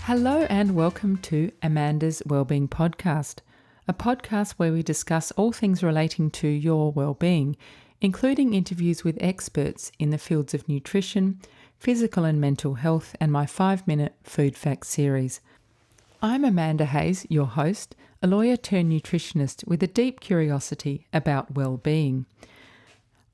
Hello and welcome to Amanda's Wellbeing Podcast, a podcast where we discuss all things relating to your well-being, including interviews with experts in the fields of nutrition, physical and mental health, and my 5-minute food facts series. I'm Amanda Hayes, your host, a lawyer turned nutritionist with a deep curiosity about well-being.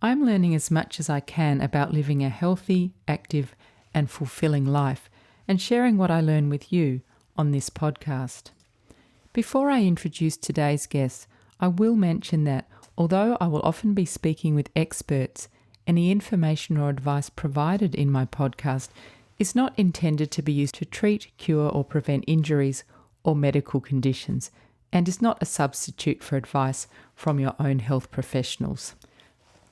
I'm learning as much as I can about living a healthy, active, and fulfilling life, and sharing what I learn with you on this podcast. Before I introduce today's guest, I will mention that although I will often be speaking with experts, any information or advice provided in my podcast is not intended to be used to treat, cure, or prevent injuries or medical conditions, and is not a substitute for advice from your own health professionals.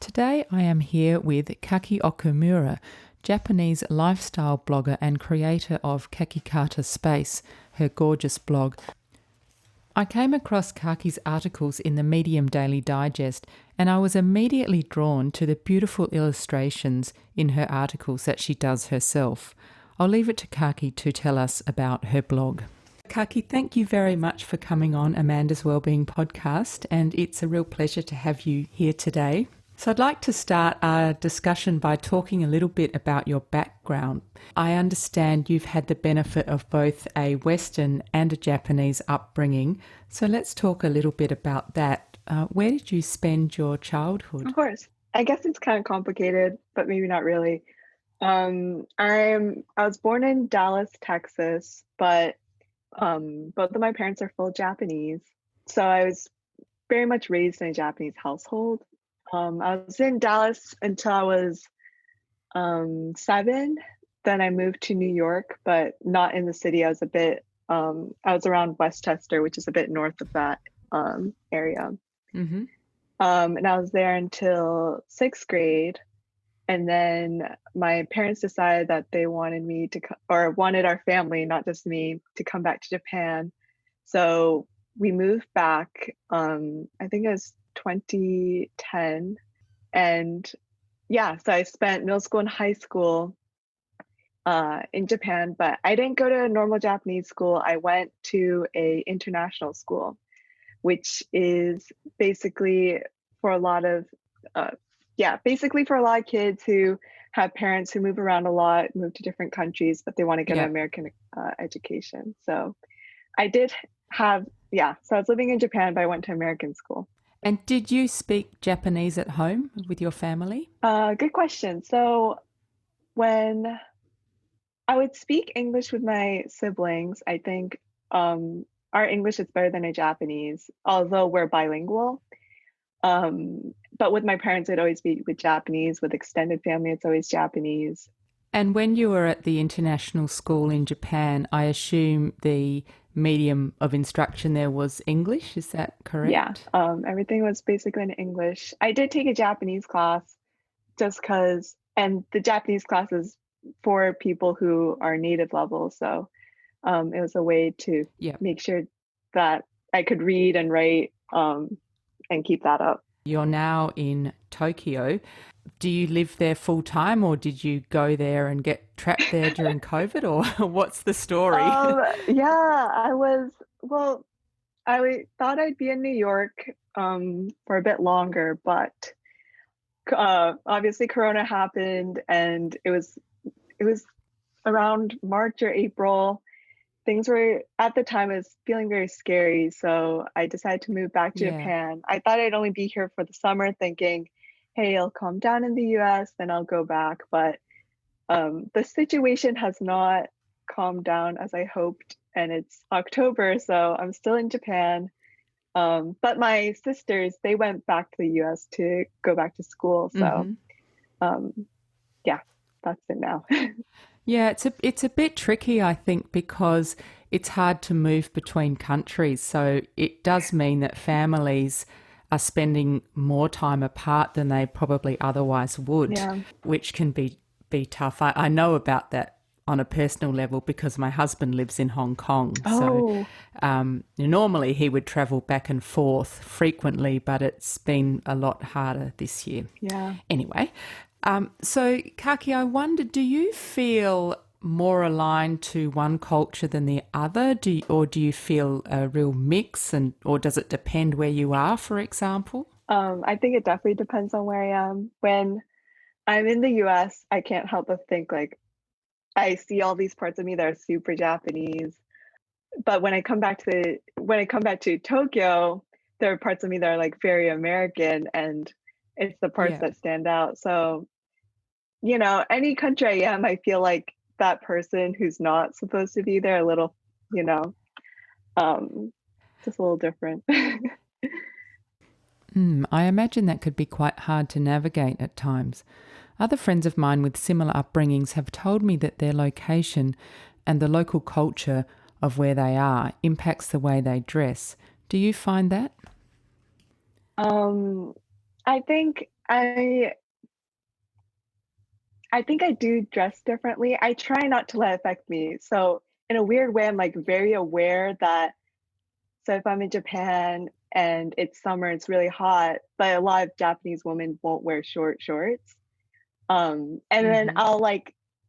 Today I am here with Kaki Okumura, Japanese lifestyle blogger and creator of Kakikata Space, her gorgeous blog. I came across Kaki's articles in the Medium Daily Digest, and I was immediately drawn to the beautiful illustrations in her articles that she does herself. I'll leave it to Kaki to tell us about her blog. Kaki, thank you very much for coming on Amanda's Wellbeing Podcast, and it's a real pleasure to have you here today. So I'd like to start our discussion by talking a little bit about your background. I understand you've had the benefit of both a Western and a Japanese upbringing. So let's talk a little bit about that. Where did you spend your childhood? Of course. I guess it's kind of complicated, but maybe not really. I was born in Dallas, Texas, but both of my parents are full Japanese. So I was very much raised in a Japanese household. I was in Dallas until I was 7. Then I moved to New York, but not in the city. I was around Westchester, which is a bit north of that area. Mm-hmm. And I was there until 6th grade. And then my parents decided that they wanted me to, or wanted our family, not just me, to come back to Japan. So we moved back, I think it was 2010. And yeah, so I spent middle school and high school in Japan, but I didn't go to a normal Japanese school. I went to a international school, which is basically for a lot of kids who have parents who move around a lot, move to different countries, but they want to get an American education. So I did have, so I was living in Japan, but I went to American school. And did you speak Japanese at home with your family? Good question. So when I would speak English with my siblings, I think our English is better than a Japanese, although we're bilingual. But with my parents, it'd always be with Japanese. With extended family, it's always Japanese. And when you were at the international school in Japan, I assume the medium of instruction there was English, is that correct? Yeah, everything was basically in English. I did take a Japanese class just because, and the Japanese class is for people who are native level. So it was a way to make sure that I could read and write and keep that up. You're now in Tokyo. Do you live there full time, or did you go there and get trapped there during COVID, or what's the story? I thought I'd be in New York for a bit longer, but obviously Corona happened, and it was around March or April. Things were, at the time, I was feeling very scary, so I decided to move back to Japan. I thought I'd only be here for the summer, thinking, hey, I'll calm down in the US, then I'll go back. But the situation has not calmed down as I hoped, and it's October, so I'm still in Japan. But my sisters, they went back to the US to go back to school. So that's it now. Yeah, it's a bit tricky, I think, because it's hard to move between countries. So it does mean that families are spending more time apart than they probably otherwise would, which can be tough. I know about that on a personal level because my husband lives in Hong Kong. So normally he would travel back and forth frequently, but it's been a lot harder this year. Yeah. Anyway, so Kaki, I wonder, do you feel more aligned to one culture than the other? Or do you feel a real mix, or does it depend where you are, for example? I think it definitely depends on where I am. When I'm in the US, I can't help but think like I see all these parts of me that are super Japanese. But when I come back to Tokyo, there are parts of me that are like very American, and it's the parts Yeah. that stand out. So, any country I am, I feel like that person who's not supposed to be there a little, you know, um, just a little different. I imagine that could be quite hard to navigate at times. Other friends of mine with similar upbringings have told me that their location and the local culture of where they are impacts the way they dress. Do you find that? Um, I think I think I do dress differently. I try not to let it affect me. So in a weird way, I'm like very aware that so if I'm in Japan and it's summer, it's really hot, but a lot of Japanese women won't wear short shorts. And then Mm-hmm.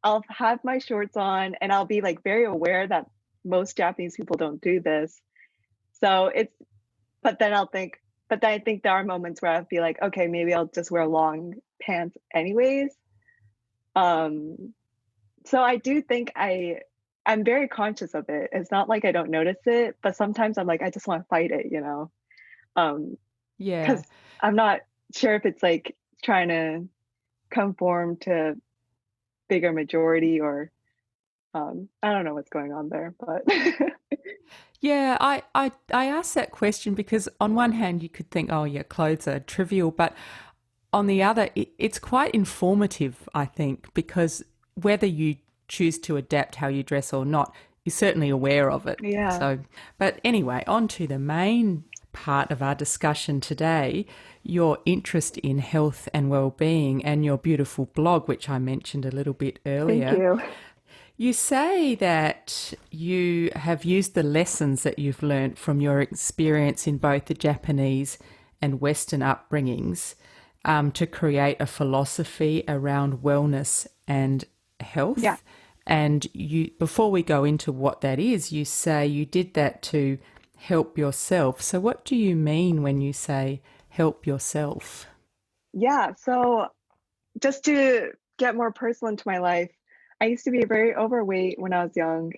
I'll have my shorts on and I'll be like very aware that most Japanese people don't do this. So it's but then I'll think but then I think there are moments where I'll be like, okay, maybe I'll just wear long pants anyways. Um, so I do think I'm very conscious of it. It's not like I don't notice it, but sometimes I'm like, I just want to fight it, Um, Yeah. because I'm not sure if it's like trying to conform to bigger majority or I don't know what's going on there, but Yeah, I asked that question because on one hand you could think, oh yeah, clothes are trivial, but on the other, it's quite informative, I think, because whether you choose to adapt how you dress or not, you're certainly aware of it. yeah. So, but anyway, on to the main part of our discussion today, your interest in health and well-being and your beautiful blog, which I mentioned a little bit Thank earlier. you. You say that you have used the lessons that you've learnt from your experience in both the Japanese and Western upbringings to create a philosophy around wellness and Yeah. health. And you, before we go into what that is, you say you did that to help yourself. So, what do you mean when you say help yourself? Yeah. So just to get more personal into my life, I used to be very overweight when I was young.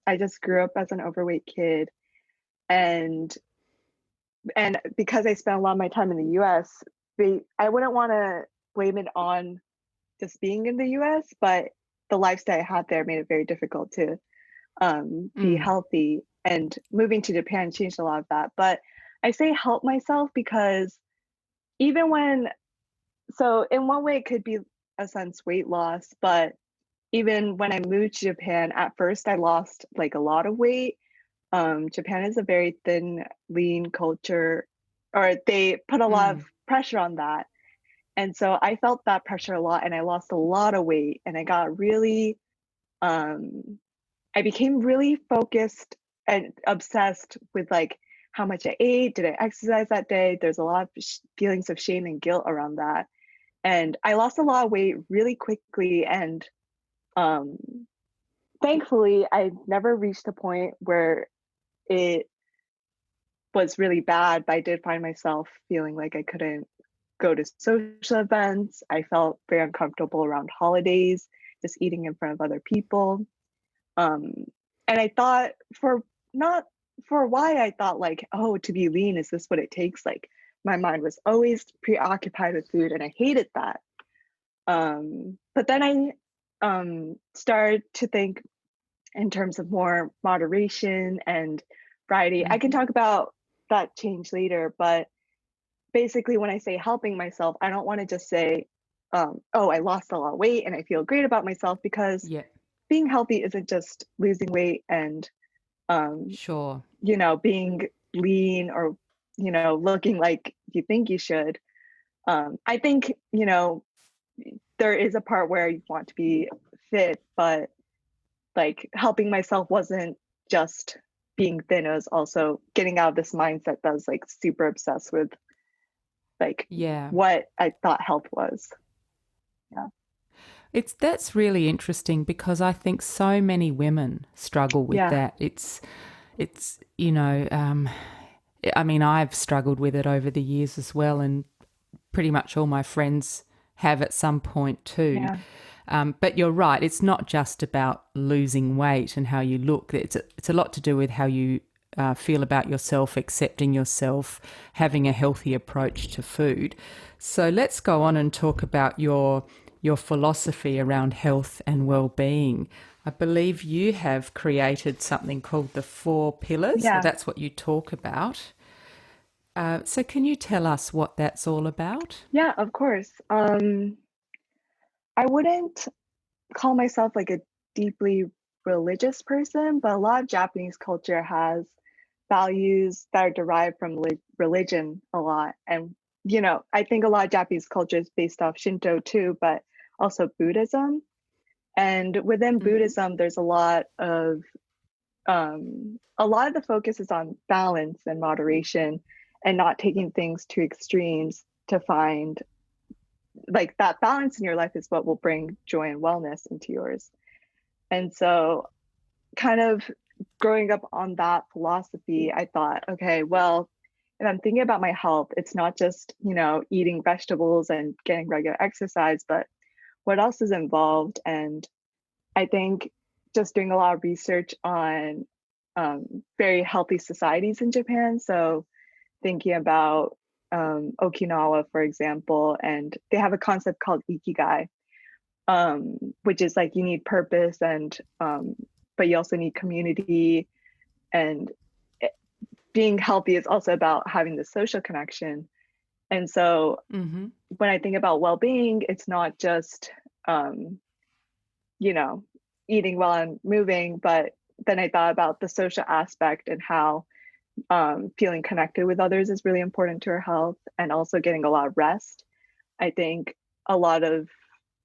I just grew up as an overweight kid, and because I spent a lot of my time in the US, I wouldn't want to blame it on just being in the US, but the lifestyle I had there made it very difficult to be Mm, healthy. And moving to Japan changed a lot of that. But I say help myself because even when, so in one way, it could be a sense weight loss, but even when I moved to Japan, at first I lost like a lot of weight. Japan is a very thin, lean culture, or they put a lot of mm, pressure on that. And so I felt that pressure a lot and I lost a lot of weight and I got really, um, I became really focused and obsessed with like how much I ate, did I exercise that day? There's a lot of feelings of shame and guilt around that. And I lost a lot of weight really quickly. And um, thankfully, I never reached a point where it was really bad, but I did find myself feeling like I couldn't go to social events. I felt very uncomfortable around holidays, just eating in front of other people. Um, and I thought not for why I thought like, oh, to be lean, is this what it takes? Like my mind was always preoccupied with food and I hated that. But then I started to think in terms of more moderation and variety. I can mm-hmm. talk about that change later, but basically when I say helping myself, I don't want to just say, oh, I lost a lot of weight and I feel great about myself because Yeah, being healthy isn't just losing weight and um, sure. being lean or looking like you think you should. I think there is a part where you want to be fit, but like helping myself wasn't just being thin, it was also getting out of this mindset that was like super obsessed with like Yeah. what I thought health was. Yeah. That's really interesting because I think so many women struggle with Yeah. that. It's I mean, I've struggled with it over the years as well, and pretty much all my friends have at some point too. Yeah. But you're right, it's not just about losing weight and how you look. It's a lot to do with how you feel about yourself, accepting yourself, having a healthy approach to food. So let's go on and talk about your philosophy around health and well-being. I believe you have created something called the 4 pillars. So Yeah. that's what you talk about. So can you tell us what that's all about? Yeah, of course. I wouldn't call myself like a deeply religious person, but a lot of Japanese culture has values that are derived from religion a lot. And, I think a lot of Japanese culture is based off Shinto too, but also Buddhism. And within Mm-hmm. Buddhism, there's a lot of the focus is on balance and moderation and not taking things to extremes to find like that balance in your life is what will bring joy and wellness into yours. And so, kind of growing up on that philosophy, I thought, okay, well, if I'm thinking about my health, it's not just, eating vegetables and getting regular exercise, but what else is involved? And I think just doing a lot of research on very healthy societies in Japan. So, thinking about Okinawa, for example, and they have a concept called ikigai, which is like you need purpose and but you also need community, and being healthy is also about having the social connection. And so Mm-hmm. when I think about well-being, it's not just you know eating well and moving, but then I thought about the social aspect and how feeling connected with others is really important to our health, and also getting a lot of rest. I think a lot of,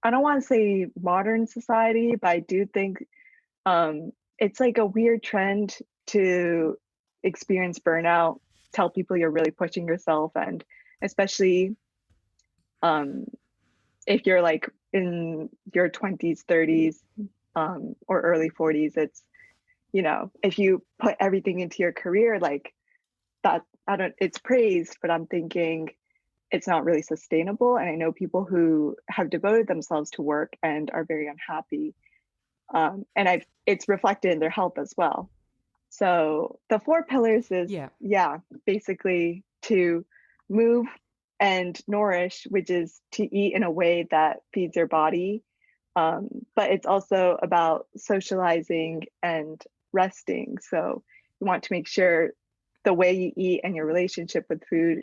I don't want to say modern society, but I do think it's like a weird trend to experience burnout, tell people you're really pushing yourself, and especially um, if you're like in your 20s, 30s, or early 40s, it's, if you put everything into your career, like that, I don't, it's praised, but I'm thinking it's not really sustainable. And I know people who have devoted themselves to work and are very unhappy. And it's reflected in their health as well. So the 4 pillars is, Yeah. yeah, basically to move and nourish, which is to eat in a way that feeds your body. But it's also about socializing and resting. So you want to make sure the way you eat and your relationship with food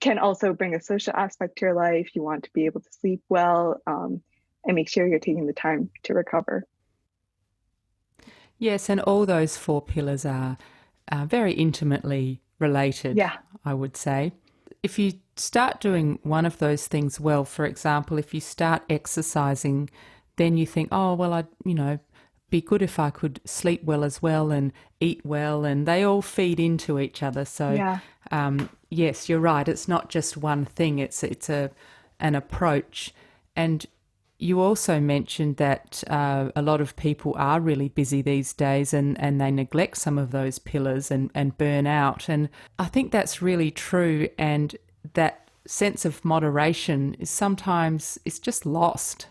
can also bring a social aspect to your life. You want to be able to sleep well, and make sure you're taking the time to recover. Yes, and all those 4 pillars are very intimately related, Yeah. I would say. If you start doing one of those things well, for example, if you start exercising, then you think, oh, well, be good if I could sleep well as well and eat well, and they all feed into each other. So, Yeah. yes, you're right. It's not just one thing. It's an approach. And you also mentioned that a lot of people are really busy these days, and they neglect some of those pillars and burn out. And I think that's really true. And that sense of moderation is sometimes it's just lost.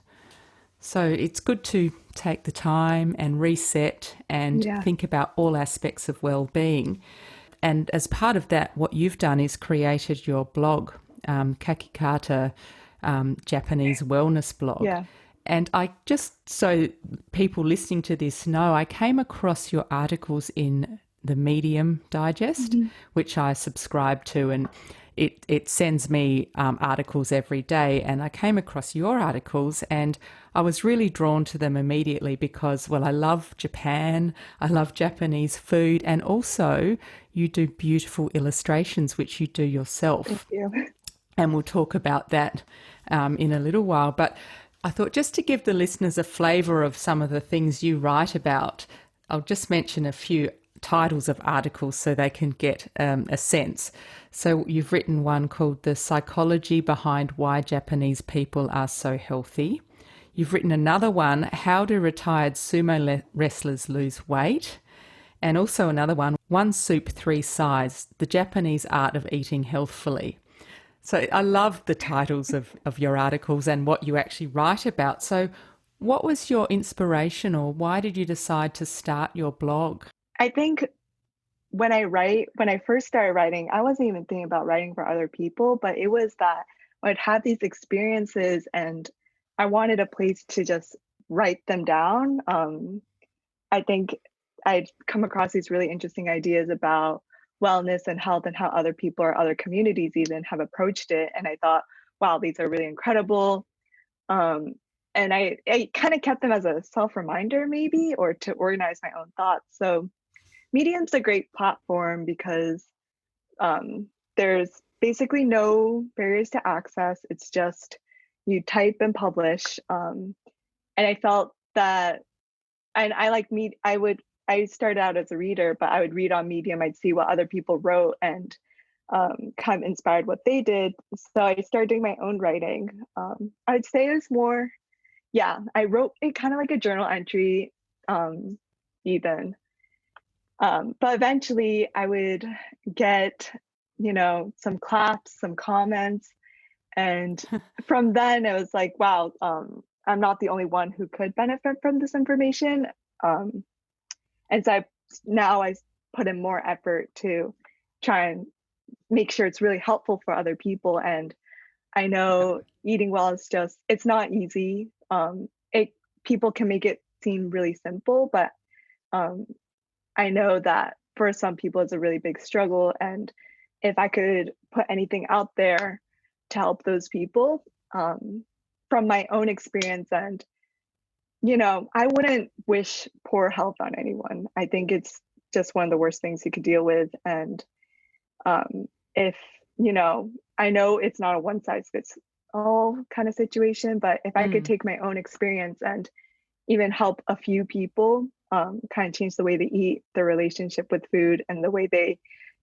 So it's good to take the time and reset and Yeah. think about all aspects of well-being. And as part of that, what you've done is created your blog, Kakikata, Japanese wellness blog. Yeah. And I just, so people listening to this know, I came across your articles in the Medium Digest, Mhm. which I subscribe to, and it sends me articles every day. And I came across your articles and I was really drawn to them immediately because, well, I love Japan, I love Japanese food, and also you do beautiful illustrations, which you do Thank yourself. you. And we'll talk about that in a little while. But I thought just to give the listeners a flavour of some of the things you write about, I'll just mention a few. titles of articles so they can get a sense. So you've written one called The Psychology Behind Why Japanese People Are So Healthy. You've written another one, How Do Retired Sumo Wrestlers Lose Weight? And also another one Soup, Three Sides, The Japanese Art of Eating Healthfully. So I love the titles of your articles and what you actually write about. So what was your inspiration, or why did you decide to start your blog? I think when I first started writing, I wasn't even thinking about writing for other people, but it was that I'd have these experiences and I wanted a place to just write them down. I think I'd come across these really interesting ideas about wellness and health and how other people or other communities even have approached it. And I thought, wow, these are really incredible. And I kind of kept them as a self-reminder maybe, or to organize my own thoughts. So Medium's a great platform because there's basically no barriers to access. It's just you type and publish. And I felt that, and I started out as a reader, but I would read on Medium, I'd see what other people wrote and kind of inspired what they did. So I started doing my own writing. I'd say it was more, I wrote it kind of like a journal entry, even. But eventually I would get, some claps, some comments. And from then it was like, wow, I'm not the only one who could benefit from this information. And so now I put in more effort to try and make sure it's really helpful for other people. And I know eating well is it's not easy. People can make it seem really simple, but I know that for some people it's a really big struggle. And if I could put anything out there to help those people, from my own experience, and I wouldn't wish poor health on anyone. I think it's just one of the worst things you could deal with. And if I know it's not a one size fits all kind of situation, but if I could take my own experience and even help a few people kind of change the way they eat, their relationship with food, and the way they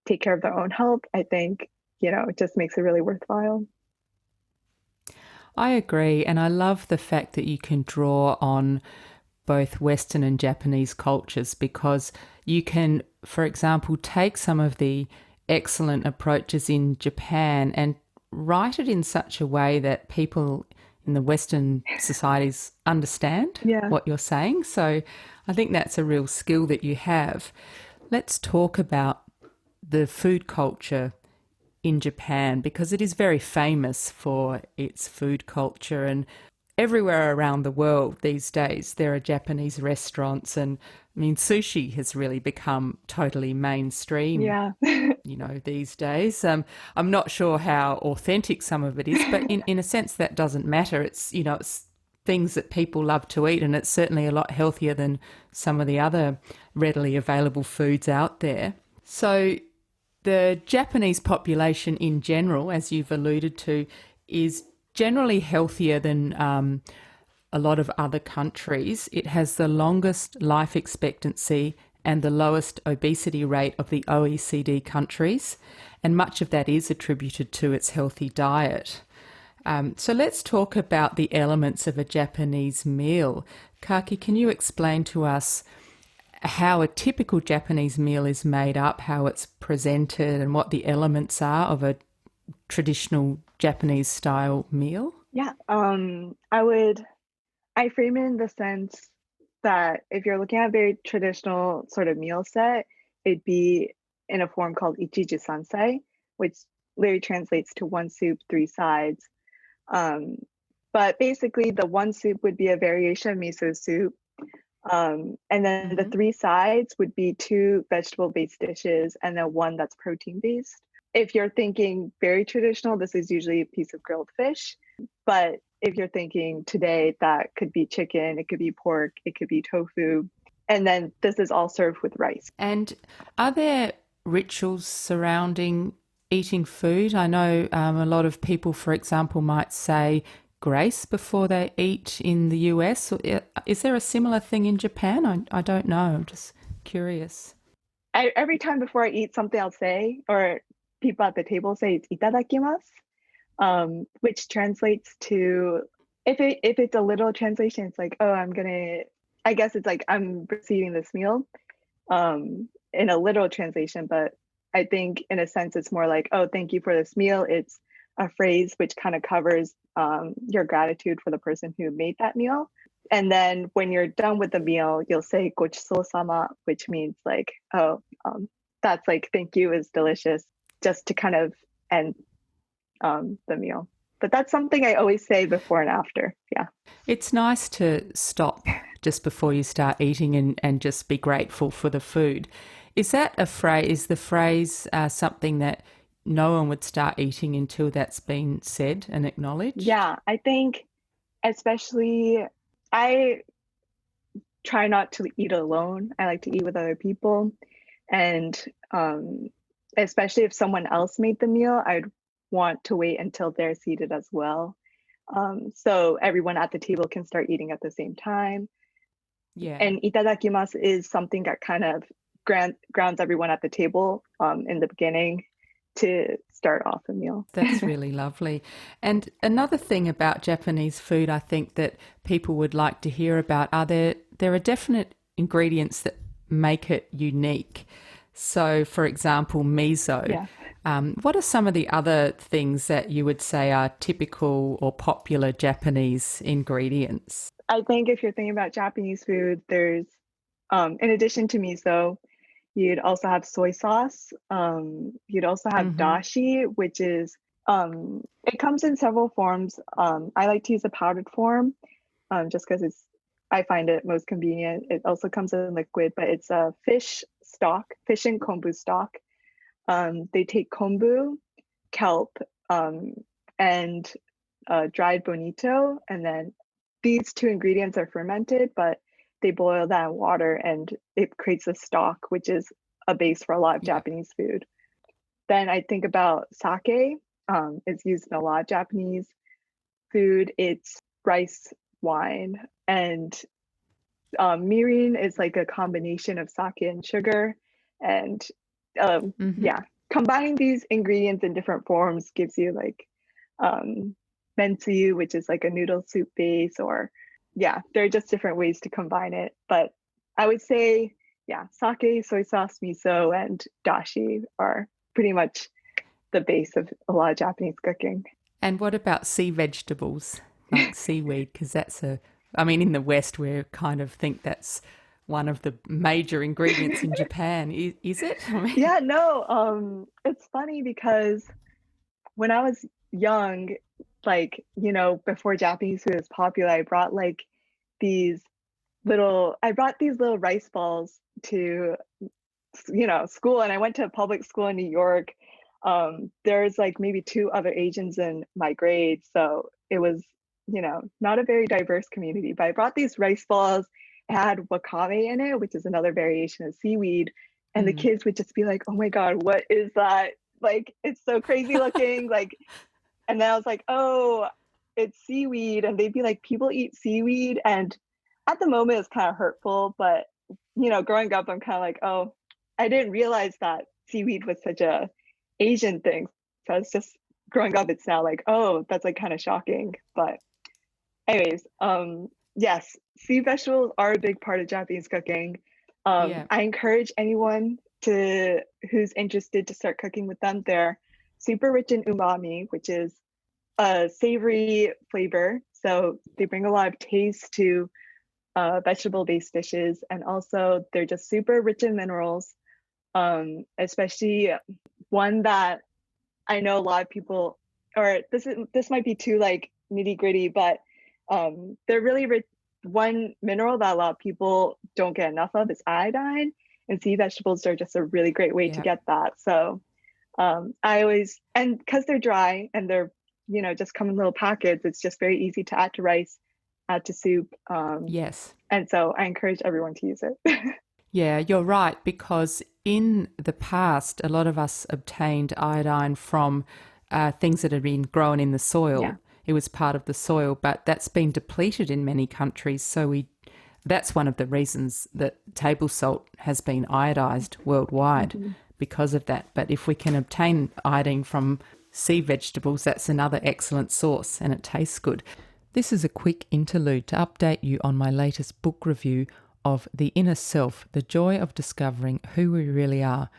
take care of their own health, I think, it just makes it really worthwhile. I agree. And I love the fact that you can draw on both Western and Japanese cultures, because you can, for example, take some of the excellent approaches in Japan and write it in such a way that people in the Western societies understand what you're saying. So I think that's a real skill that you have. Let's talk about the food culture in Japan, because it is very famous for its food culture, and everywhere around the world these days there are Japanese restaurants, and I mean sushi has really become totally mainstream these days. I'm not sure how authentic some of it is, but in a sense that doesn't matter. It's it's things that people love to eat, and it's certainly a lot healthier than some of the other readily available foods out there. So the Japanese population in general, as you've alluded to, is generally healthier than a lot of other countries. It has the longest life expectancy and the lowest obesity rate of the OECD countries, and much of that is attributed to its healthy diet. So let's talk about the elements of a Japanese meal. Kaki, can you explain to us how a typical Japanese meal is made up, how it's presented, and what the elements are of a traditional Japanese style meal? Yeah, I frame it in the sense that if you're looking at a very traditional sort of meal set, it'd be in a form called ichiji sansai, which literally translates to one soup, three sides. But basically the one soup would be a variation of miso soup. And then the three sides would be two vegetable-based dishes and then one that's protein-based. If you're thinking very traditional, this is usually a piece of grilled fish. But if you're thinking today, that could be chicken, it could be pork, it could be tofu. And then this is all served with rice. And are there rituals surrounding eating food? I know a lot of people, for example, might say grace before they eat in the US. Is there a similar thing in Japan? I don't know. I'm just curious. every time before I eat something, I'll say, or people at the table say, it's itadakimasu, which translates to, if it's a literal translation, it's like, oh, I guess it's like I'm receiving this meal, in a literal translation, but I think in a sense it's more like, oh, thank you for this meal. It's a phrase which kind of covers your gratitude for the person who made that meal. And then when you're done with the meal, you'll say gochisousama, which means like, oh, that's like, thank you is delicious, just to kind of end the meal. But that's something I always say before and after. Yeah. It's nice to stop just before you start eating and just be grateful for the food. Is that a phrase? Is the phrase something that no one would start eating until that's been said and acknowledged? Yeah, I think especially, I try not to eat alone. I like to eat with other people. And especially if someone else made the meal, I'd want to wait until they're seated as well. So everyone at the table can start eating at the same time. Yeah. And itadakimasu is something that kind of grounds everyone at the table in the beginning to start off a meal. That's really lovely. And another thing about Japanese food I think that people would like to hear about are there are definite ingredients that make it unique. So, for example, miso. Yeah. What are some of the other things that you would say are typical or popular Japanese ingredients? I think if you're thinking about Japanese food, there's, in addition to miso, you'd also have soy sauce. You'd also have dashi, which is, it comes in several forms. I like to use a powdered form just because I find it most convenient. It also comes in liquid, but it's a fish stock, fish and kombu stock. They take kombu, kelp, and dried bonito, and then these two ingredients are fermented, but they boil that in water and it creates a stock, which is a base for a lot of Japanese food. Then I think about sake. It's used in a lot of Japanese food. It's rice wine, and mirin is like a combination of sake and sugar. And yeah, combining these ingredients in different forms gives you like mentsu, which is like a noodle soup base, or yeah, there are just different ways to combine it. But I would say, yeah, sake, soy sauce, miso, and dashi are pretty much the base of a lot of Japanese cooking. And what about sea vegetables, like seaweed? Because in the West, we kind of think that's one of the major ingredients in Japan. Is it? Yeah, no, it's funny because when I was young, like, before Japanese food was popular, I brought these little rice balls to, school, and I went to a public school in New York. There's like maybe 2 other Asians in my grade, so it was, not a very diverse community, but I brought these rice balls. It had wakame in it, which is another variation of seaweed, and the kids would just be like, oh my God, what is that? Like, it's so crazy looking. Like, and then I was like, oh, it's seaweed. And they'd be like, people eat seaweed. And at the moment, it's kind of hurtful. But, growing up, I'm kind of like, oh, I didn't realize that seaweed was such a Asian thing. So it's just growing up, it's now like, oh, that's like kind of shocking. But anyways, yes, sea vegetables are a big part of Japanese cooking. I encourage anyone who's interested to start cooking with them. They're super rich in umami, which is a savory flavor. So they bring a lot of taste to vegetable-based dishes, and also they're just super rich in minerals. Especially one that I know a lot of people, or this might be too like nitty-gritty, but they're really rich. One mineral that a lot of people don't get enough of is iodine, and sea vegetables are just a really great way to get that. So I always, and because they're dry and they're, just come in little packets, it's just very easy to add to rice, add to soup. Yes. And so I encourage everyone to use it. Yeah, you're right, because in the past, a lot of us obtained iodine from things that had been grown in the soil. Yeah. It was part of the soil, but that's been depleted in many countries. So we That's one of the reasons that table salt has been iodized worldwide because of that. But if we can obtain iodine from sea vegetables, that's another excellent source, and it tastes good. This is a quick interlude to update you on my latest book review of The Inner Self, The Joy of Discovering Who We Really Are,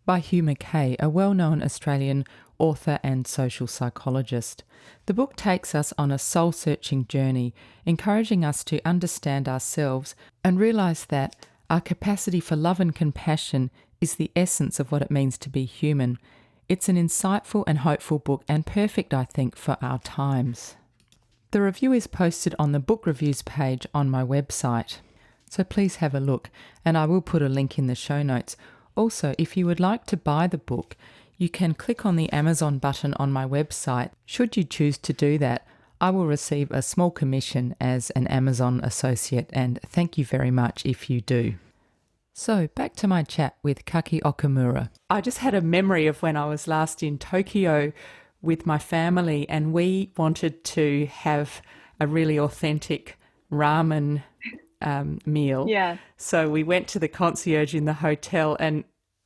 by Hugh Mackay, a well-known Australian author and social psychologist. The book takes us on a soul-searching journey, encouraging us to understand ourselves and realise that our capacity for love and compassion is the essence of what it means to be human. It's an insightful and hopeful book, and perfect, I think, for our times. The review is posted on the book reviews page on my website, so please have a look, and I will put a link in the show notes. Also, if you would like to buy the book, you can click on the Amazon button on my website. Should you choose to do that, I will receive a small commission as an Amazon associate, and thank you very much if you do. So, back to my chat with Kaki Okumura. I just had a memory of when I was last in Tokyo with my family, and we wanted to have a really authentic ramen meal. Yeah. So we went to the concierge in the hotel, and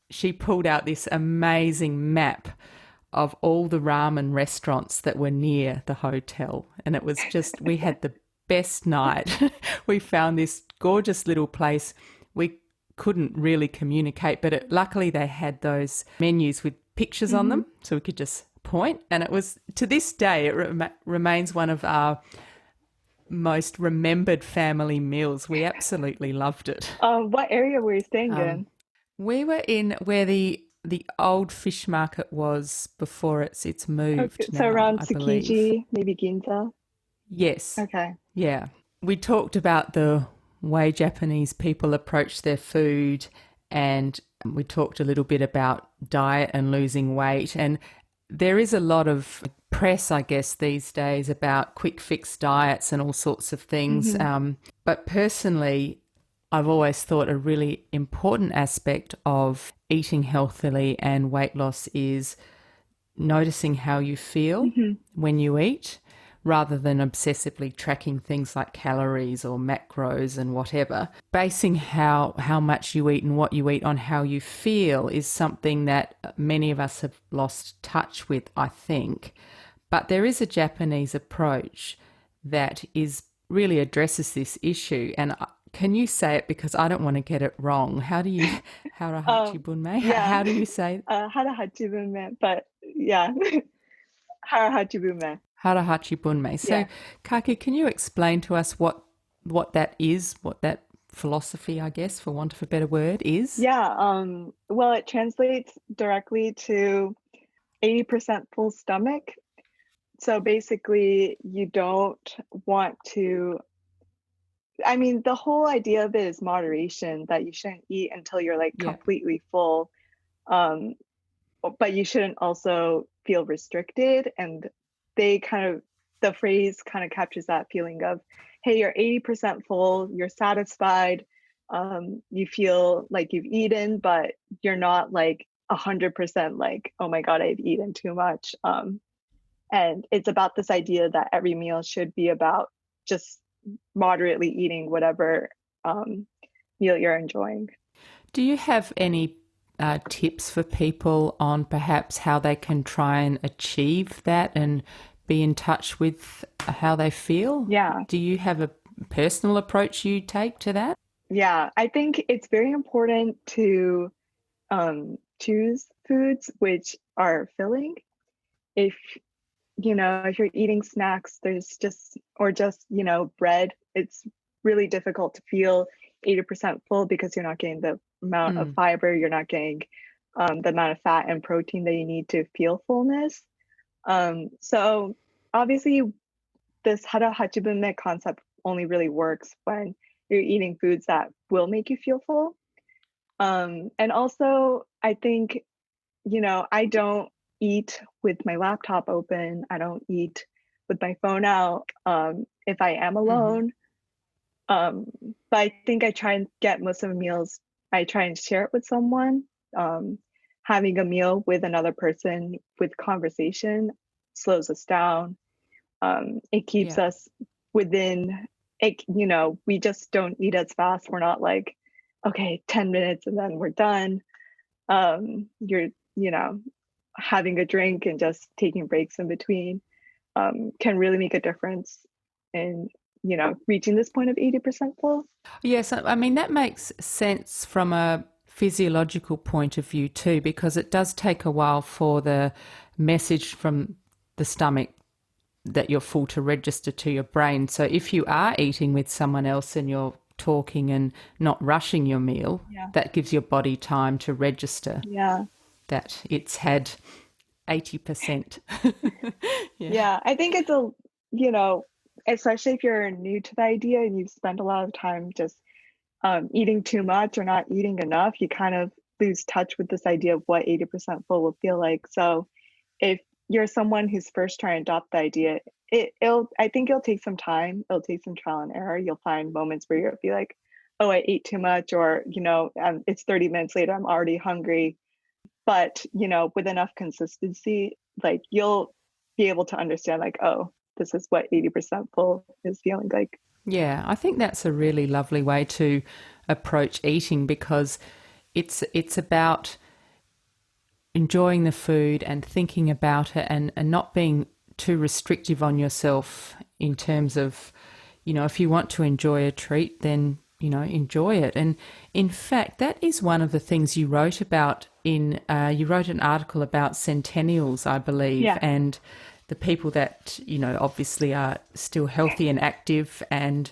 she pulled out this amazing map of all the ramen restaurants that were near the hotel. And it was just, we had the best night. We found this gorgeous little place. We couldn't really communicate, but luckily they had those menus with pictures on them, so we could just point. And it was, to this day, it remains one of our most remembered family meals. We absolutely loved it. What area were you staying in? We were in where the old fish market was before it's moved. Okay, so now, around I Tsukiji, believe. maybe Ginza? Yes. Okay. Yeah. We talked about the way Japanese people approach their food, and we talked a little bit about diet and losing weight. And there is a lot of press, I guess, these days about quick fix diets and all sorts of things. But personally, I've always thought a really important aspect of eating healthily and weight loss is noticing how you feel when you eat, rather than obsessively tracking things like calories or macros and whatever. Basing how much you eat and what you eat on how you feel is something that many of us have lost touch with, I think. But there is a Japanese approach that really addresses this issue. And can you say it, because I don't want to get it wrong? How do you, Harahachi-bunme? Yeah. How do you say? Harahachi-bunme, but yeah, Harahachi-bunme. Harahachi-bunme. So, Yeah. Kaki, can you explain to us what that is, what that philosophy, I guess, for want of a better word, is? Yeah. Well, it translates directly to 80% full stomach. So basically, you don't want to, I mean, the whole idea of it is moderation, that you shouldn't eat until you're like completely full. But you shouldn't also feel restricted. And the phrase kind of captures that feeling of, hey, you're 80% full, you're satisfied, you feel like you've eaten, but you're not like 100% like, oh my God, I've eaten too much. And it's about this idea that every meal should be about just moderately eating whatever meal you're enjoying. Do you have any tips for people on perhaps how they can try and achieve that and be in touch with how they feel? Yeah. Do you have a personal approach you take to that? Yeah, I think it's very important to choose foods which are filling. If you're eating snacks, or just bread, it's really difficult to feel 80% full because you're not getting the amount of fiber, you're not getting the amount of fat and protein that you need to feel fullness. So obviously this Harahachi-bunme concept only really works when you're eating foods that will make you feel full. And also, I think, I don't eat with my laptop open. I don't eat with my phone out if I am alone. But I think I try and get most of the meals, I try and share it with someone. Having a meal with another person with conversation slows us down. It keeps us within we just don't eat as fast. We're not like, okay, 10 minutes and then we're done. You're, having a drink and just taking breaks in between can really make a difference in, reaching this point of 80% full. Yes, I mean, that makes sense from a physiological point of view too, because it does take a while for the message from the stomach that you're full to register to your brain. So if you are eating with someone else and you're talking and not rushing your meal, that gives your body time to register that it's had 80%. Yeah, I think it's especially if you're new to the idea and you've spent a lot of time just eating too much or not eating enough, you kind of lose touch with this idea of what 80% full will feel like. So if you're someone who's first trying to adopt the idea, I think it'll take some time. It'll take some trial and error. You'll find moments where you'll be like, oh, I ate too much, or, it's 30 minutes later, I'm already hungry. But, with enough consistency, like you'll be able to understand like, oh, this is what 80% full is feeling like. Yeah, I think that's a really lovely way to approach eating, because it's about enjoying the food and thinking about it, and not being too restrictive on yourself in terms of, if you want to enjoy a treat, then, enjoy it. And in fact, that is one of the things you wrote about you wrote an article about centennials, I believe, and the people that, obviously are still healthy and active and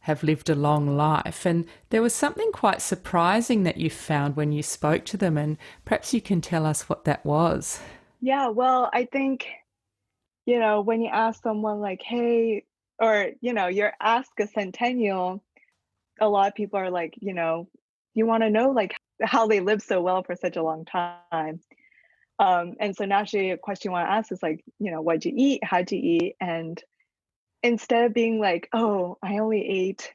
have lived a long life. And there was something quite surprising that you found when you spoke to them, and perhaps you can tell us what that was. Yeah, well, I think, when you ask someone like, hey, or, you're ask a centennial, a lot of people are like, you want to know like how they live so well for such a long time. And so naturally a question you want to ask is like, what'd you eat? How'd you eat? And instead of being like, oh, I only ate,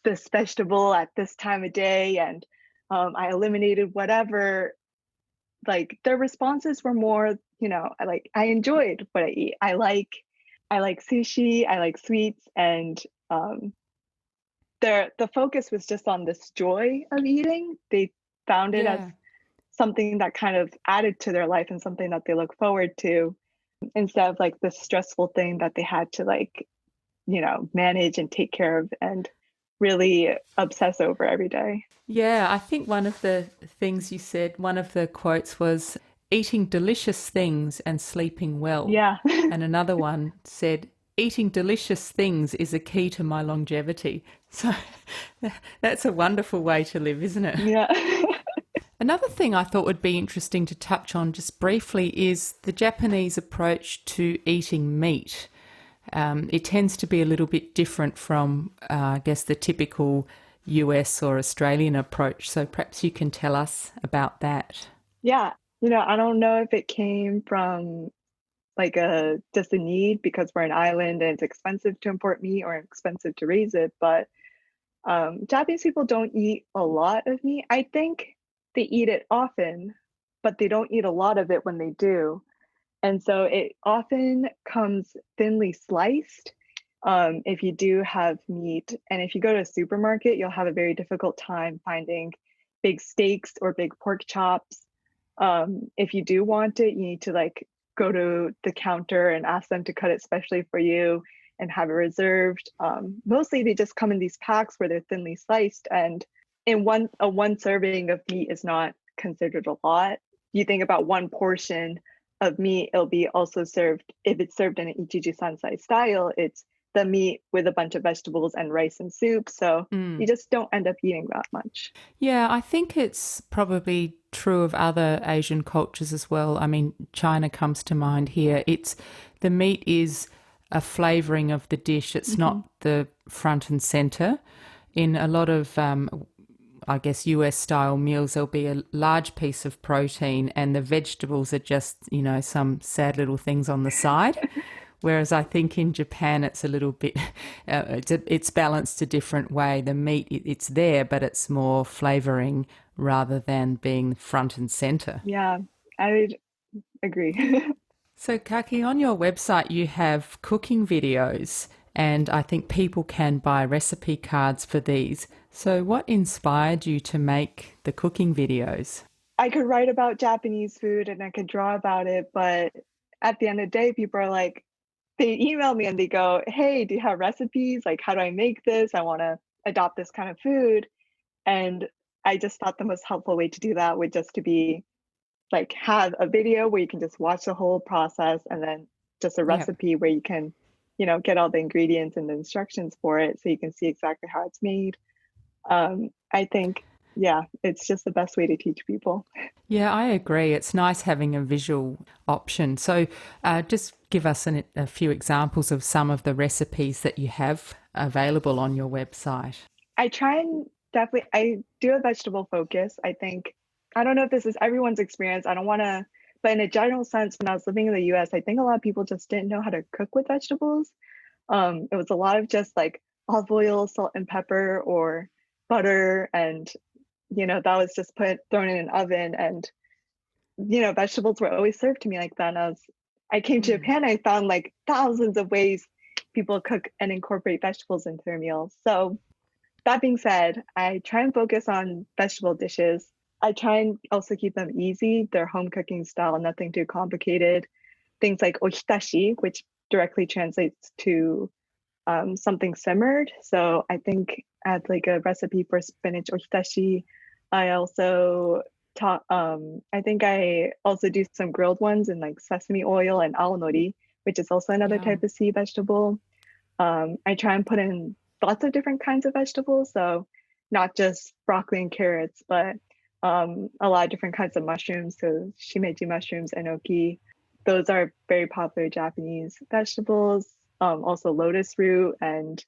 this vegetable at this time of day, and I eliminated whatever, like their responses were more, I enjoyed what I eat. I like sushi, I like sweets, and the focus was just on this joy of eating. They found it as something that kind of added to their life and something that they look forward to, instead of like the stressful thing that they had to like, manage and take care of and really obsess over every day. Yeah, I think one of the things you said, one of the quotes was eating delicious things and sleeping well. Yeah. And another one said, eating delicious things is a key to my longevity. So that's a wonderful way to live, isn't it? Yeah. Another thing I thought would be interesting to touch on just briefly is the Japanese approach to eating meat. It tends to be a little bit different from, I guess, the typical US or Australian approach. So perhaps you can tell us about that. Yeah. I don't know if it came from like just a need because we're an island and it's expensive to import meat or expensive to raise it, but Japanese people don't eat a lot of meat. I think they eat it often, but they don't eat a lot of it when they do. And so it often comes thinly sliced if you do have meat. And if you go to a supermarket, you'll have a very difficult time finding big steaks or big pork chops. If you do want it, you need to like go to the counter and ask them to cut it specially for you and have it reserved. Mostly they just come in these packs where they're thinly sliced, and in one serving of meat is not considered a lot. You think about one portion of meat, it'll be also served, if it's served in an Ichiji Sansai style, it's the meat with a bunch of vegetables and rice and soup. So you just don't end up eating that much. Yeah, I think it's probably true of other Asian cultures as well. I mean, China comes to mind here. The meat is a flavoring of the dish. It's not the front and center. In a lot of I guess US style meals, there'll be a large piece of protein and the vegetables are just, some sad little things on the side. Whereas I think in Japan, it's a little bit, it's balanced a different way. The meat, it's there, but it's more flavoring rather than being front and center. Yeah, I would agree. So Kaki, on your website, you have cooking videos, and I think people can buy recipe cards for these. So what inspired you to make the cooking videos? I could write about Japanese food and I could draw about it, but at the end of the day, people are like, they email me and they go, hey, do you have recipes? Like, how do I make this? I want to adopt this kind of food. And I just thought the most helpful way to do that would just to be like have a video where you can just watch the whole process, and then just a Yep. recipe where you can, get all the ingredients and the instructions for it so you can see exactly how it's made. I think, yeah, it's just the best way to teach people. Yeah, I agree. It's nice having a visual option. So just give us a few examples of some of the recipes that you have available on your website. I try and definitely, I do a vegetable focus. I think, I don't know if this is everyone's experience. I don't want to, but in a general sense, when I was living in the US, I think a lot of people just didn't know how to cook with vegetables. It was a lot of just like olive oil, salt and pepper, or butter, and that was just thrown in an oven, and vegetables were always served to me like that. And I came to Japan, I found like thousands of ways people cook and incorporate vegetables into their meals. So that being said, I try and focus on vegetable dishes. I try and also keep them easy. They're home cooking style, nothing too complicated. Things like ohitashi, which directly translates to something simmered. So I think as like a recipe for spinach ohitashi, I also I think I also do some grilled ones in like sesame oil and aonori, which is also another Yeah. type of sea vegetable. I try and put in lots of different kinds of vegetables, so not just broccoli and carrots, but a lot of different kinds of mushrooms. So shimeji mushrooms, enoki, those are very popular Japanese vegetables. Also lotus root and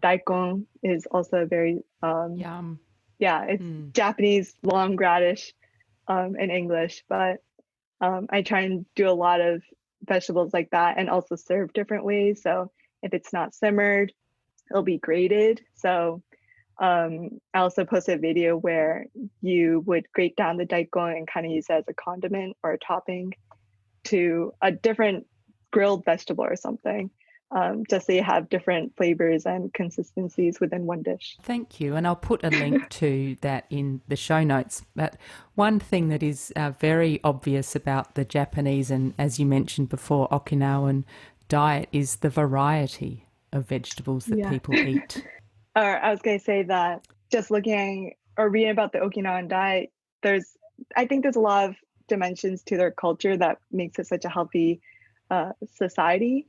daikon is also very Yum. yeah, it's Japanese long radish in English, but I try and do a lot of vegetables like that and also serve different ways. So if it's not simmered, it'll be grated. So I also posted a video where you would grate down the daikon and kind of use it as a condiment or a topping to a different grilled vegetable or something, just so you have different flavors and consistencies within one dish. Thank you. And I'll put a link to that in the show notes. But one thing that is very obvious about the Japanese and, as you mentioned before, Okinawan diet is the variety of vegetables that Yeah. people eat. Or I was going to say that just looking or reading about the Okinawan diet, I think there's a lot of dimensions to their culture that makes it such a healthy society.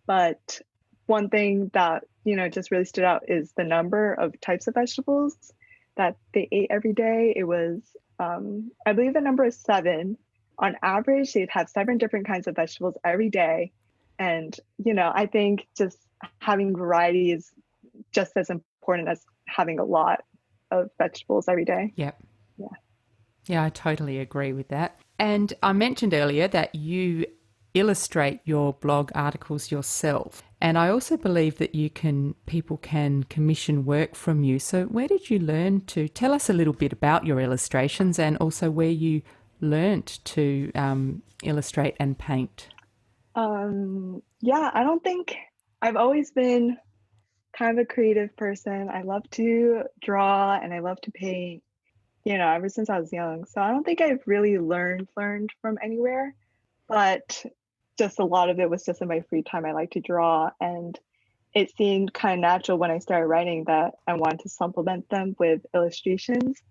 But one thing that, just really stood out is the number of types of vegetables that they ate every day. It was, I believe the number is 7. On average, they'd have 7 different kinds of vegetables every day. And, I think just having variety is just as important as having a lot of vegetables every day. Yep. Yeah. Yeah, I totally agree with that. And I mentioned earlier that you illustrate your blog articles yourself. And I also believe that people can commission work from you. So where did you learn to tell us a little bit about your illustrations and also where you learnt to illustrate and paint? Yeah, I don't think I've always been kind of a creative person. I love to draw and I love to paint, ever since I was young. So I don't think I've really learned from anywhere, but just a lot of it was just in my free time. I like to draw, and it seemed kind of natural when I started writing that I wanted to supplement them with illustrations.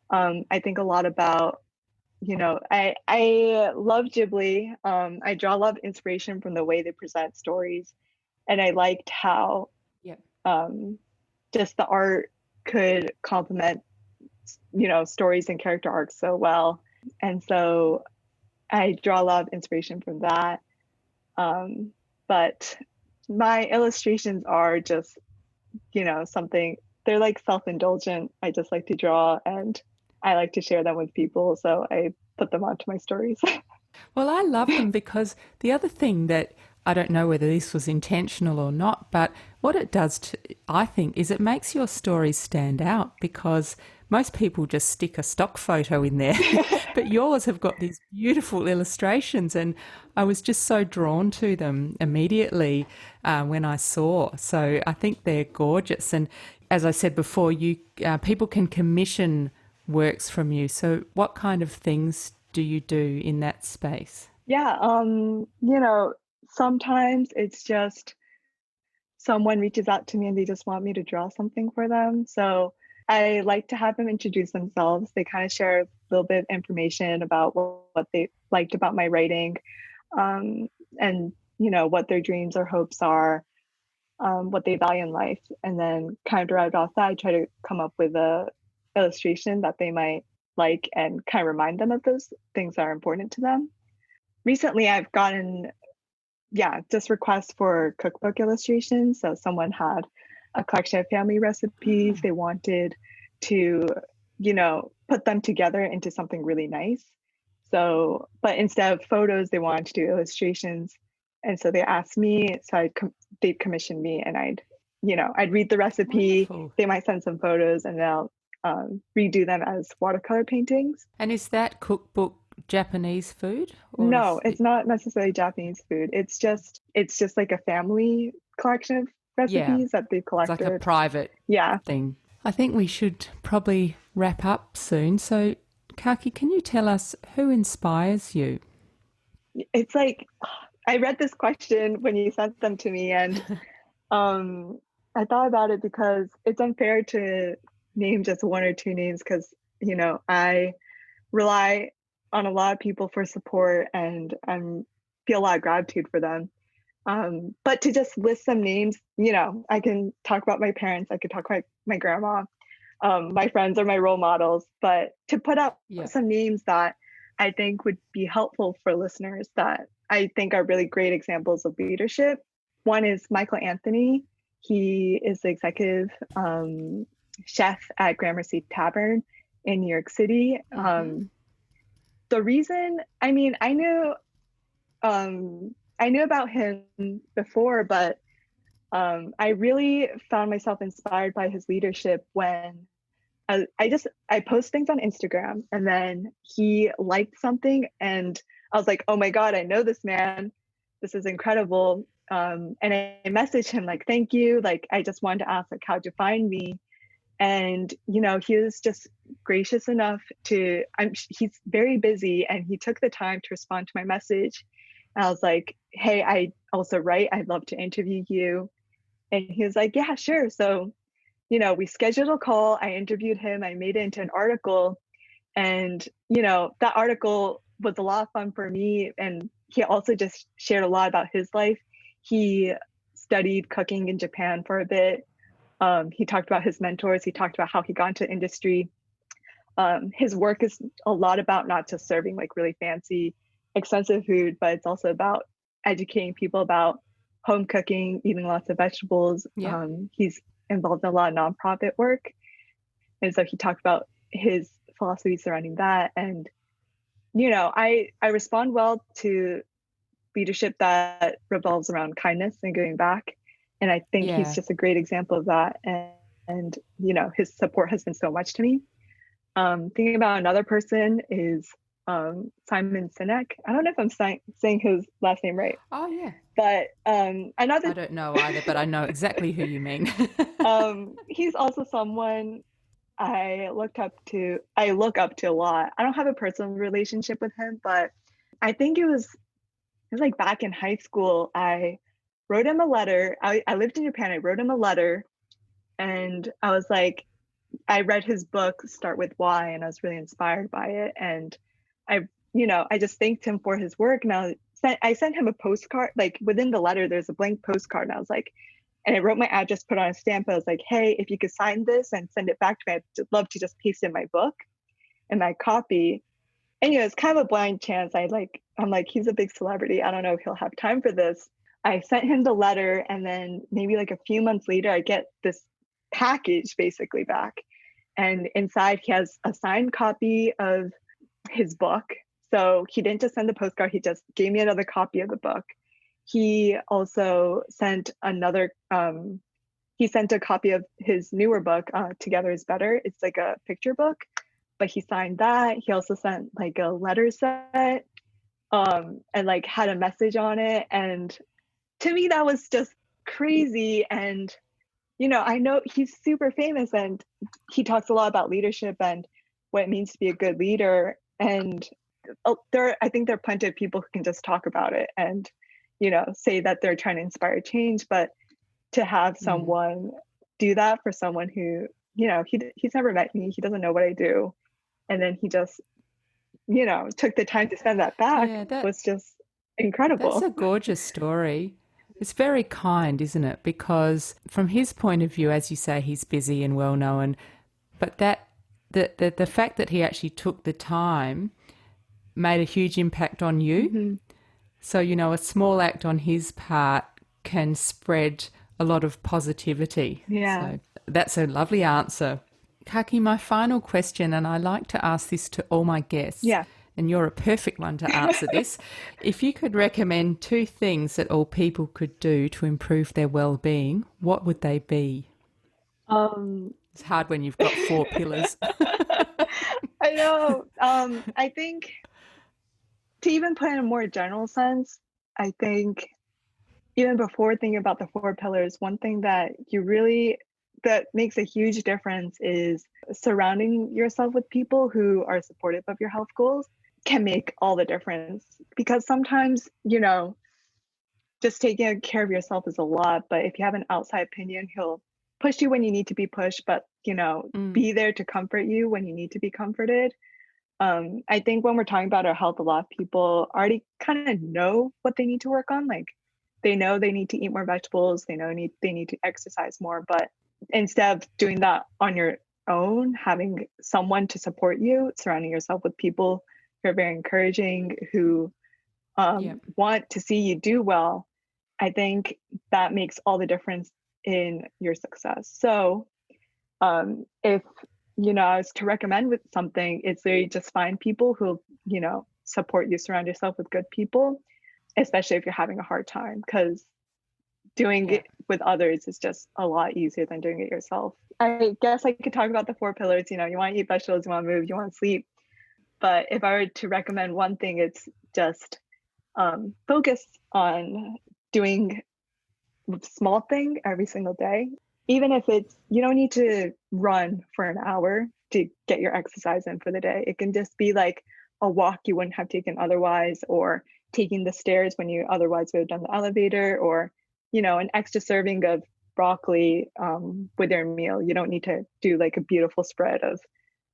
I think a lot about, I love Ghibli. I draw a lot of inspiration from the way they present stories, and I liked how Yep. just the art could complement, stories and character arcs so well. And so I draw a lot of inspiration from that. But my illustrations are just, something, they're like self-indulgent. I just like to draw and I like to share them with people. So I put them onto my stories. Well, I love them because the other thing that I don't know whether this was intentional or not, but what it does, I think, is it makes your stories stand out because most people just stick a stock photo in there, but yours have got these beautiful illustrations, and I was just so drawn to them immediately when I saw. So I think they're gorgeous. And as I said before, you people can commission works from you. So what kind of things do you do in that space? Yeah, sometimes it's just someone reaches out to me and they just want me to draw something for them. So I like to have them introduce themselves. They kind of share a little bit of information about what they liked about my writing, um, and what their dreams or hopes are, what they value in life, and then kind of derived off that, I try to come up with a illustration that they might like and kind of remind them of those things that are important to them. Recently, I've gotten just requests for cookbook illustrations. So someone had a collection of family recipes. They wanted to, put them together into something really nice. So, but instead of photos, they wanted to do illustrations. And so they asked me, so they'd commission me, and I'd read the recipe. Wonderful. They might send some photos, and they'll redo them as watercolor paintings. And is that cookbook Japanese food? Or No, it's not necessarily Japanese food. It's just like a family collection of recipes that they've it's like a collected. private thing. I think we should probably wrap up soon. So, Kaki, can you tell us who inspires you? It's like I read this question when you sent them to me, and I thought about it because it's unfair to name just one or two names because, I rely on a lot of people for support, and feel a lot of gratitude for them. But to just list some names, I can talk about my parents, I could talk about my grandma, my friends are my role models, but to put up some names that I think would be helpful for listeners that I think are really great examples of leadership. One is Michael Anthony. He is the executive chef at Gramercy Tavern in New York City. The reason, I knew about him before, but I really found myself inspired by his leadership when I post things on Instagram, and then he liked something, and I was like, oh my God, I know this man. This is incredible. And I messaged him like, thank you. Like, I just wanted to ask like how'd you find me? And, he was just gracious enough he's very busy, and he took the time to respond to my message. And I was like, hey, I also write. I'd love to interview you. And he was like, yeah, sure. So, we scheduled a call. I interviewed him. I made it into an article. And, that article was a lot of fun for me. And he also just shared a lot about his life. He studied cooking in Japan for a bit. He talked about his mentors. He talked about how he got into industry. His work is a lot about not just serving like really fancy, expensive food, but it's also about educating people about home cooking, eating lots of vegetables. He's involved in a lot of nonprofit work. And so he talked about his philosophy surrounding that. And, I respond well to leadership that revolves around kindness and giving back. And I think he's just a great example of that. And his support has been so much to me. Thinking about another person is Simon Sinek. I don't know if I'm saying his last name right. Oh, yeah. But I don't know either, but I know exactly who you mean. He's also someone I look up to a lot. I don't have a personal relationship with him, but I think it was like back in high school, I wrote him a letter. I lived in Japan. I wrote him a letter, and I was like, I read his book, Start With Why, and I was really inspired by it. And I just thanked him for his work. And I sent him a postcard, like within the letter, there's a blank postcard. And I was like, and I wrote my address, put on a stamp. I was like, hey, if you could sign this and send it back to me, I'd love to just paste in my book and my copy. And it's kind of a blind chance. I'm like, he's a big celebrity. I don't know if he'll have time for this. I sent him the letter, and then maybe like a few months later, I get this package basically back. And inside he has a signed copy of his book. So he didn't just send the postcard, he just gave me another copy of the book. He also sent another he sent a copy of his newer book, Together is Better. It's like a picture book, but he signed that. He also sent like a letter set, and like had a message on it. And to me, that was just crazy. And, I know he's super famous and he talks a lot about leadership and what it means to be a good leader. And I think there are plenty of people who can just talk about it and, say that they're trying to inspire change. But to have someone do that for someone who, he's never met me, he doesn't know what I do. And then he just, took the time to send that back was just incredible. That's a gorgeous story. It's very kind, isn't it? Because from his point of view, as you say, he's busy and well known, but the fact that he actually took the time made a huge impact on you. Mm-hmm. So, a small act on his part can spread a lot of positivity. Yeah. So that's a lovely answer. Kaki, my final question, and I like to ask this to all my guests. Yeah. And you're a perfect one to answer this. If you could recommend 2 things that all people could do to improve their well-being, what would they be? It's hard when you've got 4 pillars. I know. I think to even put in a more general sense, I think even before thinking about the 4 pillars, one thing that that makes a huge difference is surrounding yourself with people who are supportive of your health goals can make all the difference. Because sometimes, just taking care of yourself is a lot, but if you have an outside opinion, he'll push you when you need to be pushed, but, be there to comfort you when you need to be comforted. I think when we're talking about our health, a lot of people already kind of know what they need to work on. Like they know they need to eat more vegetables. They know they need to exercise more, but instead of doing that on your own, having someone to support you, surrounding yourself with people who are very encouraging, who want to see you do well, I think that makes all the difference in your success. So if, I was to recommend with something, it's really just find people who, support you, surround yourself with good people, especially if you're having a hard time, because doing it with others is just a lot easier than doing it yourself. I guess I could talk about the 4 pillars. You want to eat vegetables, you want to move, you want to sleep. But if I were to recommend one thing, it's just focus on doing a small thing every single day. Even if you don't need to run for an hour to get your exercise in for the day. It can just be like a walk you wouldn't have taken otherwise, or taking the stairs when you otherwise would have done the elevator, or, an extra serving of broccoli with your meal. You don't need to do like a beautiful spread of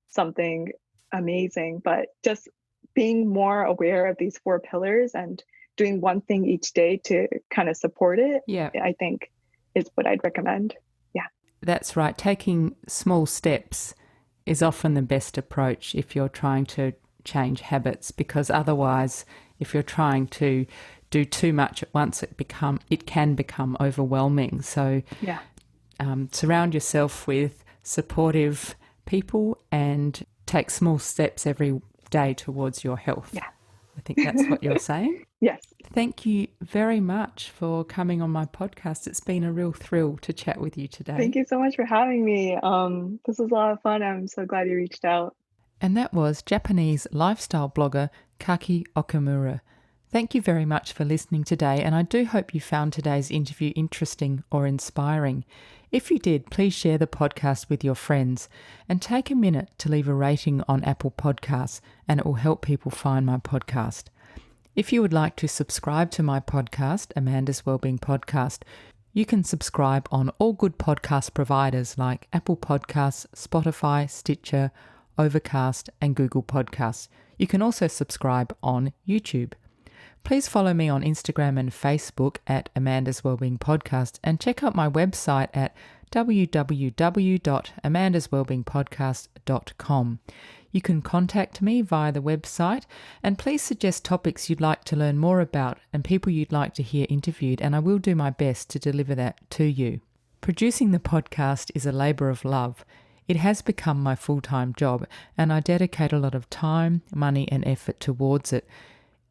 something amazing, but just being more aware of these 4 pillars and doing one thing each day to kind of support it, I think is what I'd recommend. Yeah. That's right. Taking small steps is often the best approach if you're trying to change habits, because otherwise, if you're trying to do too much at once, it can become overwhelming. So surround yourself with supportive people and take small steps every day towards your health. Yeah. I think that's what you're saying. Yes. Thank you very much for coming on my podcast. It's been a real thrill to chat with you today. Thank you so much for having me. This was a lot of fun. I'm so glad you reached out. And that was Japanese lifestyle blogger Kaki Okumura. Thank you very much for listening today, and I do hope you found today's interview interesting or inspiring. If you did, please share the podcast with your friends and take a minute to leave a rating on Apple Podcasts, and it will help people find my podcast. If you would like to subscribe to my podcast, Amanda's Wellbeing Podcast, you can subscribe on all good podcast providers like Apple Podcasts, Spotify, Stitcher, Overcast, and Google Podcasts. You can also subscribe on YouTube. Please follow me on Instagram and Facebook at Amanda's Wellbeing Podcast, and check out my website at www.amandaswellbeingpodcast.com. You can contact me via the website, and please suggest topics you'd like to learn more about and people you'd like to hear interviewed, and I will do my best to deliver that to you. Producing the podcast is a labour of love. It has become my full-time job, and I dedicate a lot of time, money, and effort towards it.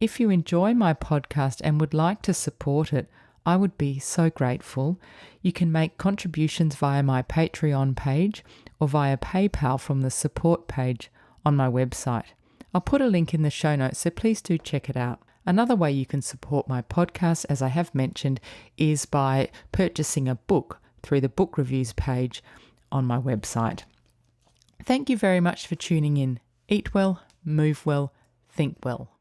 If you enjoy my podcast and would like to support it, I would be so grateful. You can make contributions via my Patreon page or via PayPal from the support page on my website. I'll put a link in the show notes, so please do check it out. Another way you can support my podcast, as I have mentioned, is by purchasing a book through the book reviews page on my website. Thank you very much for tuning in. Eat well, move well, think well.